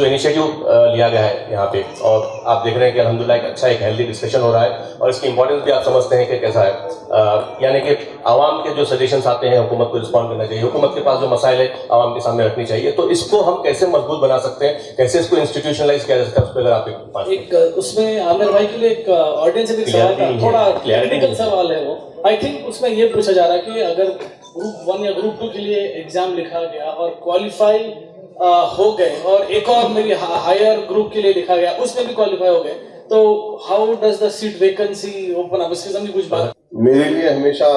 जो इनिशिएटिव लिया गया है यहाँ पे, और आप देख रहे हैं कि अल्हम्दुलिल्लाह एक हेल्दी डिस्कशन हो रहा है, और इसकी इंपॉर्टेंस भी आप समझते हैं कि कैसा है। यानी कि आवाम के जो सजेशंस आते हैं हुकूमत को रिस्पॉन्ड करना चाहिए, हुकूमत के पास जो मसाइल है आवाम के सामने रखनी चाहिए। तो इसको हम कैसे मजबूत बना सकते हैं, कैसे इसको इंस्टीट्यूशनलाइज किया जा सकता है, उस पर अगर आप एक उसमें आमिर भाई के लिए एक ऑडियंस से सवाल था, थोड़ा टेक्निकल सवाल है वो। आई थिंक उसमें ये पूछा जा रहा है कि अगर ग्रुप 1 या ग्रुप 2 के लिए एग्जाम लिखा गया और क्वालिफाई हो गए, और एक और मेरी हायर ग्रुप के लिए लिखा गया, उसमें भी क्वालिफाई हो गए, तो how does the seat vacancy open up? इसके सामने कुछ बात। मेरे लिए हमेशा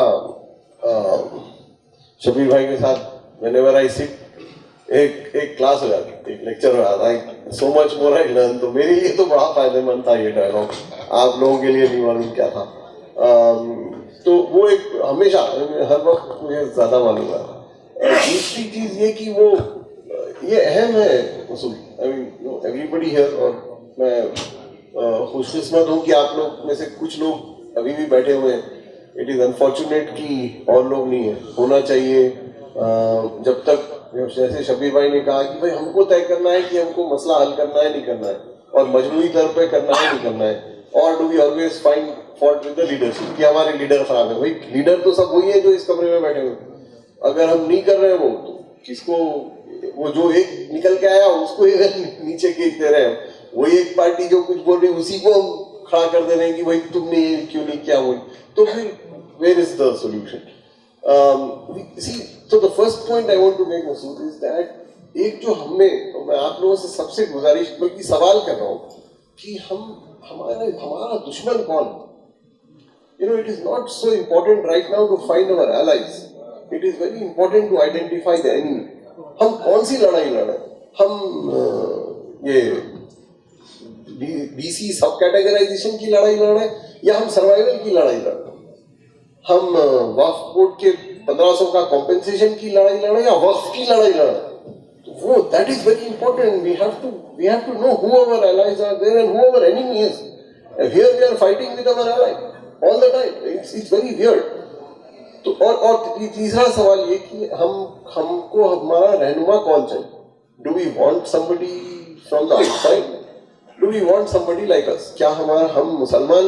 शबीर भाई के साथ व्हेनेवर आई सिट एक क्लास हो जाती, एक लेक्चर हो जाता है, so much more I learn. तो मेरे लिए तो बड़ा फायदेमंद था ये डायलॉग, आप लोगों के लिए नहीं मालूम क्या था। तो वो एक हमेशा हर वक्त मुझे ज्यादा मालूम था। दूसरी चीज ये कि वो ये अहम है उसूल, आई मीन एवरीबडी हियर, और मैं खुशकिस्मत हूँ कि आप लोग में से कुछ लोग अभी भी बैठे हुए हैं। इट इज अनफॉर्चुनेट कि और लोग नहीं है, होना चाहिए। जब तक जैसे शबीर भाई ने कहा कि भाई हमको तय करना है कि हमको मसला हल करना है नहीं करना है, और मजबूरी तौर पे करना है नहीं करना है, और do we always find fault with the leadership कि हमारे लीडर खराब है। भाई लीडर तो सब वही है जो इस कमरे में बैठे हुए, अगर हम नहीं कर रहे वो तो किसको, वो जो एक निकल के आया उसको एक नीचे खींचते रहे, वही एक पार्टी जो कुछ बोल रही उसी को हम खड़ा कर दे रहे हैं कि भाई तुमने ये क्यों नहीं किया, वही तो फिर where is the solution? So the first point I want to make, Masood, is that एक जो मैं आप लोगों से सबसे गुजारिश बल्कि सवाल कर रहा हूँ कि हमारा दुश्मन कौन है? You know, it is not so important right now to find our allies. It is very important to identify the enemy. हम कौन सी लड़ाई लड़ रहे हैं? हम ये BC सब कैटेगराइजेशन की लड़ाई लड़ रहे हैं, या हम सर्वाइवल की लड़ाई लड़ रहे हैं? हम वक्फ बोर्ड के 1500 का कॉम्पेंसेशन की लड़ाई लड़ रहे हैं, या वक्फ की लड़ाई लड़ रहे हैं? तो वो that is very important. We have to know who our allies are there and who our enemy is. Here we are fighting with our ally all the time. It's very weird. तो और तीसरा सवाल ये कि हमको हमारा रहनुमा कौन चाहिए? Do we want somebody from the outside? Do we want somebody like us? क्या हम मुसलमान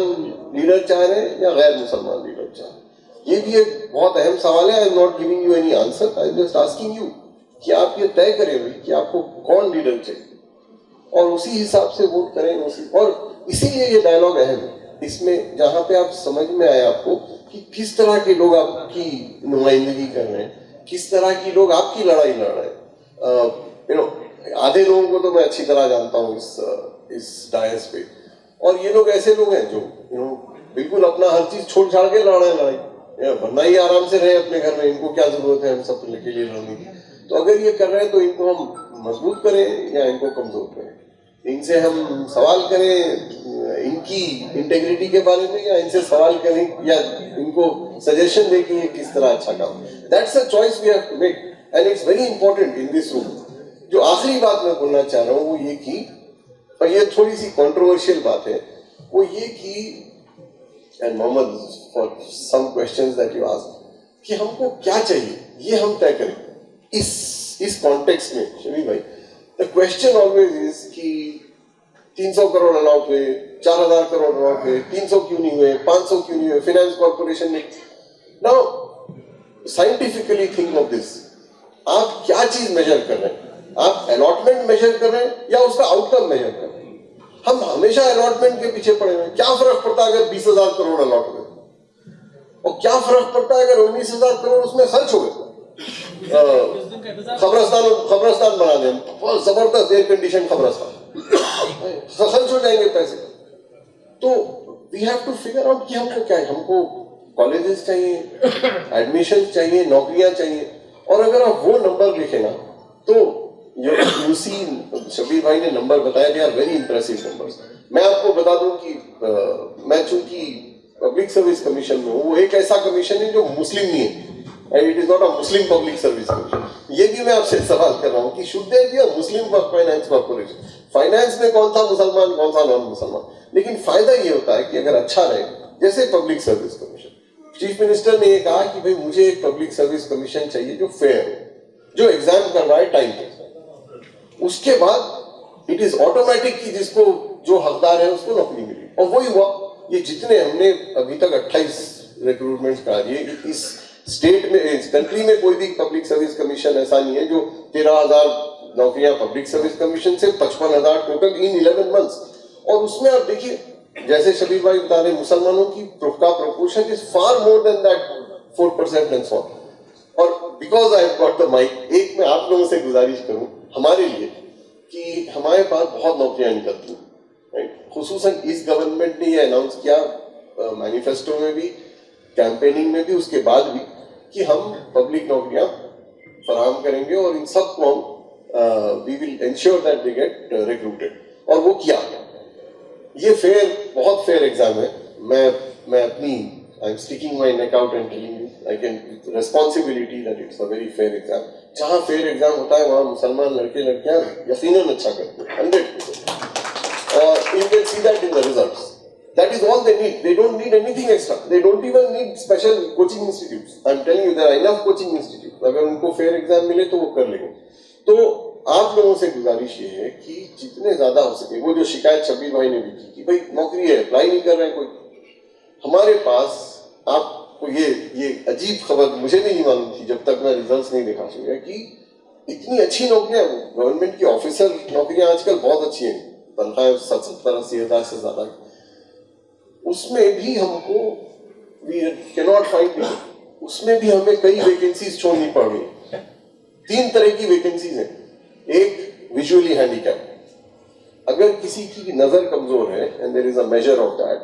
लीडर चाह रहे हैं या गैर मुसलमान लीडर चाह रहे हैं? ये भी एक बहुत अहम सवाल है। I am not giving you any answer, I am just asking you कि आप ये तय करें कि आपको कौन लीडर चाहिए, और उसी हिसाब से वोट करें। और इसीलिए ये डायलॉग अहम है। इसमें जहाँ पे आप समझ में आए आपको कि किस तरह के लोग आपकी नुमाइंदगी कर रहे हैं, किस तरह की लोग आपकी लड़ाई लड़ रहे हैं। आधे लोगों को तो मैं अच्छी तरह जानता हूँ इस डायस पे, और ये लोग ऐसे लोग हैं जो बिल्कुल अपना हर चीज छोड़ छाड़ के लड़ रहे हैं लड़ाई, वरना ही आराम से रहे अपने घर में, इनको क्या जरूरत है हम सब के लिए लड़ने की। तो अगर ये कर रहे हैं तो इनको हम मजबूत करें या इनको कमजोर करें, इनसे हम सवाल करें इनकी इंटेग्रिटी के बारे में, या इनसे सवाल करें या इनको सजेशन दें कि ये किस तरह अच्छा काम। That's a choice we have to make, and it's very important in this room. जो आखिरी बात मैं बोलना चाह रहा हूँ वो ये कि, और ये थोड़ी सी कंट्रोवर्शियल बात है, वो ये कि, and Mohammed for some questions that you asked, कि हमको क्या चाहिए ये हम तय करें इस कॉन्टेक्स्ट में। शबीर भाई, द क्वेश्चन ऑलवेज इज कि 300 करोड़ अलाउट हुए, 4000 करोड़ अलाउट हुए, 300 क्यों नहीं हुए, 500 क्यों नहीं हुए? फाइनेंस कॉर्पोरेशन ने, now scientifically think of this, आप क्या चीज मेजर कर रहे हैं? आप अलॉटमेंट मेजर कर रहे हैं या उसका आउटकम मेजर कर रहे हैं? हम हमेशा अलॉटमेंट के पीछे पड़े हुए। क्या फर्क पड़ता है अगर 20,000 करोड़ अलॉट हुए, और क्या फर्क पड़ता है अगर 19,000 करोड़ उसमें खर्च हो गए? खबरस्तान बना दें, बहुत जबरदस्त एयर कंडीशन खबरस्तान, खर्च हो जाएंगे पैसे। तो we have to figure out कि हमको क्या है। हमको कॉलेजेस चाहिए, एडमिशन चाहिए, नौकरियां चाहिए, और अगर आप वो नंबर देखें ना तो यू सी, शबीर भाई ने नंबर बताया, they are very impressive numbers. मैं आपको बता दूं कि मैं चूंकि पब्लिक सर्विस कमीशन में हूँ, वो एक ऐसा कमीशन है जो मुस्लिम नहीं है, and it is not a Muslim public service commission. ये भी मैं आपसे सवाल कर रहा हूँ कि should there be a Muslim finance corporation? Finance में कौन था मुसलमान, कौन था नॉन मुसलमान? लेकिन फायदा ये होता है कि अगर अच्छा रहे, जैसे public service commission, chief minister ने ये कहा कि भाई मुझे एक पब्लिक सर्विस कमीशन चाहिए जो फेयर है, जो एग्जाम करवाए टाइम पे। उसके बाद इट इज ऑटोमेटिक कि जिसको जो हकदार है उसको नौकरी मिली। और वही हुआ। ये जितने हमने अभी तक 28 रिक्रूटमेंट करा दिए इस स्टेट में, इस कंट्री में कोई भी पब्लिक सर्विस कमीशन ऐसा नहीं है जो 13,000 नौकरियां पब्लिक सर्विस कमीशन से 55,000 टोटल इन 11 मंथ्स। और उसमें आप देखिए जैसे शबीर भाई बता रहे मुसलमानों की का proportion is far more than that 4% and so on. और because I have got the mike, एक मैं आप लोगों से गुजारिश करूं हमारे लिए कि हमारे पास बहुत नौकरियां निकलती हैं, खुसूसन इस गवर्नमेंट ने ये अनाउंस किया मैनिफेस्टो में भी, कैंपेनिंग में भी, उसके बाद भी, कि हम पब्लिक नौकरियां फराहम करेंगे और इन सब को हम we will ensure that they get recruited. और वो किया। ये फेयर, बहुत फेयर एग्जाम है। मैं अपनी I am sticking my neck out and telling you I can responsibility that it's a very fair exam. जहाँ फेयर एग्जाम होता है वहाँ मुसलमान लड़के लड़कियां यकीनन अच्छा करते हैं 100%। और you can see that in the results. That is all they need. They don't need anything extra. They don't even need special coaching institutes. I'm telling you, there are enough coaching institutes. अगर उनको fair exam मिले तो वो कर लेंगे। तो आप लोगों से गुजारिश ये है कि जितने ज्यादा हो सके, वो जो शिकायत शबीर भाई ने भी की कि भाई नौकरी है, अप्लाई नहीं कर रहा है कोई, हमारे पास आपको ये अजीब खबर मुझे भी नहीं मालूम थी जब तक मैं रिजल्ट्स नहीं देखा सुना कि इतनी अच्छी नौकरियां, गवर्नमेंट की ऑफिसर नौकरियां आजकल बहुत अच्छी हैं, तनख्वाह 70-80 हज़ार से ज्यादा, उसमें भी हमको वी कैनॉट फाइंड, उसमें भी हमें कई वैकेंसीज छोड़नी पड़ रही। 3 तरह की वैकेंसीज हैं। एक विजुअली हैंडीकैप, अगर किसी की नजर कमजोर है and there is a major of that,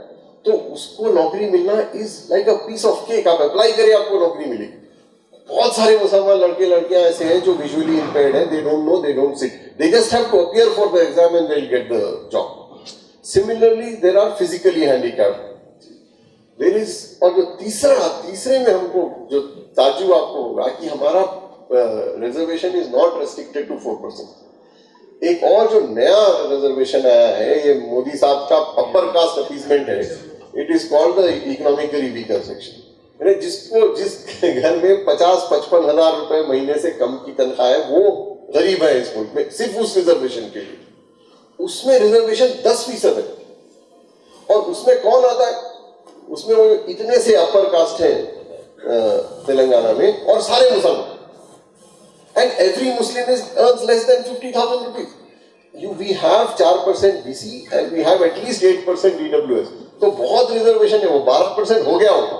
तो उसको नौकरी मिलना is like a piece of cake. आप अप्लाई करें आपको नौकरी मिलेगी। बहुत सारे मुसलमान लड़के लड़कियां ऐसे हैं जो विजुअली इंपेयर्ड हैं, they don't know, they don't sit, they just have to appear for the exam and they will get the job. Similarly, there are physically handicapped. There is, और जो तीसरे में हमको जो ताजुब आपको होगा कि हमारा reservation is not restricted to 4%। एक और जो नया रिजर्वेशन आया है, ये मोदी साहब का अपर कास्ट अपीजमेंट है, it is called the economically weaker section. जिस घर में 50-55 हजार रुपए महीने से कम की तनख्वाह है, वो गरीब है इस मुल्क में, सिर्फ उस रिजर्वेशन के लिए। उसमें रिजर्वेशन 10% है। और उसमें कौन आता है? उसमें वो इतने से अपर कास्ट है तेलंगाना में, और सारे मुसलमान, and every Muslim is earns less than 50,000 rupees. We have 4% BC and we have at least 8% EWS। तो बहुत रिजर्वेशन है, वो 12% हो गया होगा।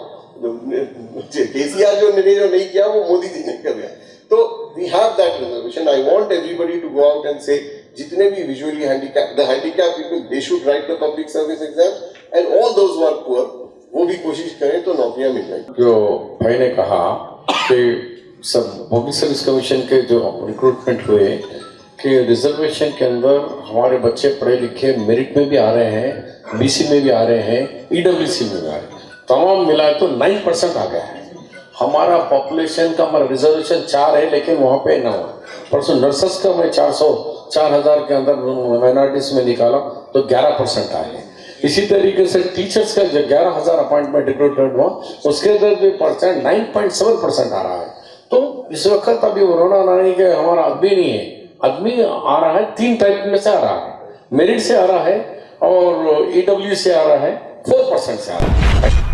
केसीआर जो नहीं किया वो मोदी जी ने कर दिया। तो we have that reservation. I want everybody to go out and say जितने भी visually handicap, the handicap people, they should write the public service exam and all those who are poor, वो भी कोशिश करें तो नौकरियां मिल जाएंगी। जो भाई ने कहा कि सब पब्लिक सर्विस कमीशन के जो रिक्रूटमेंट हुए कि रिजर्वेशन के अंदर हमारे बच्चे पढ़े लिखे मेरिट में भी आ रहे हैं, BC में भी आ रहे हैं, EWC में भी आ रहे हैं, तमाम मिलाए तो 9% आ गया है। हमारा पॉपुलेशन का, हमारा रिजर्वेशन 4 है लेकिन वहाँ पे 9 है। परसों नर्सेस का मैं 4,000 के अंदर माइनॉरिटीज में निकाला तो 11% आए। इसी तरीके से टीचर्स का जो 11,000 अपॉइंटमेंट रिक्रूटमेंट हुआ, उसके अंदर भी परसेंट 9.7% आ रहा है। तो इस वक्त अभी कोरोना नहीं कि हमारा आदमी नहीं है, आदमी आ रहा है 3 टाइप में से आ रहा है, मेरिट से आ रहा है और EW से आ रहा है, 4% से आ रहा है।